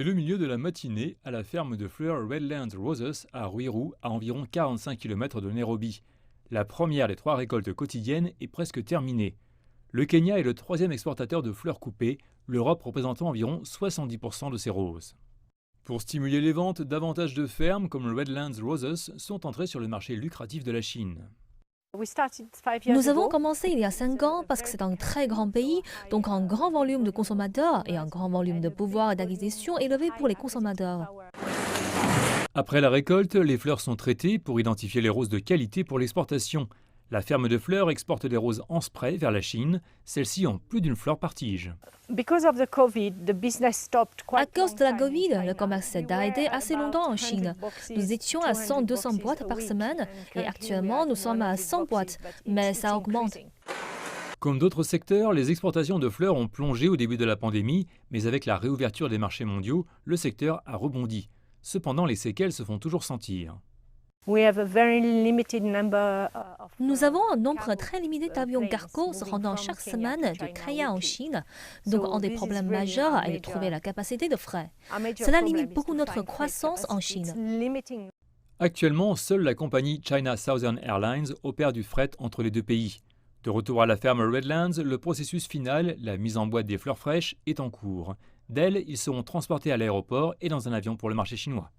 C'est le milieu de la matinée à la ferme de fleurs Redlands Roses à Ruiru, à environ 45 km de Nairobi. La première des 3 récoltes quotidiennes est presque terminée. Le Kenya est le 3e exportateur de fleurs coupées, l'Europe représentant environ 70% de ces roses. Pour stimuler les ventes, davantage de fermes comme le Redlands Roses sont entrées sur le marché lucratif de la Chine. Nous avons commencé il y a 5 ans parce que c'est un très grand pays, donc un grand volume de consommateurs et un grand volume de pouvoir d'acquisition élevé pour les consommateurs. Après la récolte, les fleurs sont traitées pour identifier les roses de qualité pour l'exportation. La ferme de fleurs exporte des roses en spray vers la Chine. Celles-ci ont plus d'une fleur par tige. À cause de la Covid, le commerce s'est arrêté assez longtemps en Chine. Nous étions à 100-200 boîtes par semaine et actuellement nous sommes à 100 boîtes, mais ça augmente. Comme d'autres secteurs, les exportations de fleurs ont plongé au début de la pandémie, mais avec la réouverture des marchés mondiaux, le secteur a rebondi. Cependant, les séquelles se font toujours sentir. Nous avons un nombre très limité d'avions cargo se rendant chaque semaine de Kenya en Chine, donc un des problèmes majeurs est de trouver la capacité de fret. Cela limite beaucoup notre croissance en Chine. Actuellement, seule la compagnie China Southern Airlines opère du fret entre les deux pays. De retour à la ferme Redlands, le processus final, la mise en boîte des fleurs fraîches, est en cours. D'elles, ils seront transportés à l'aéroport et dans un avion pour le marché chinois.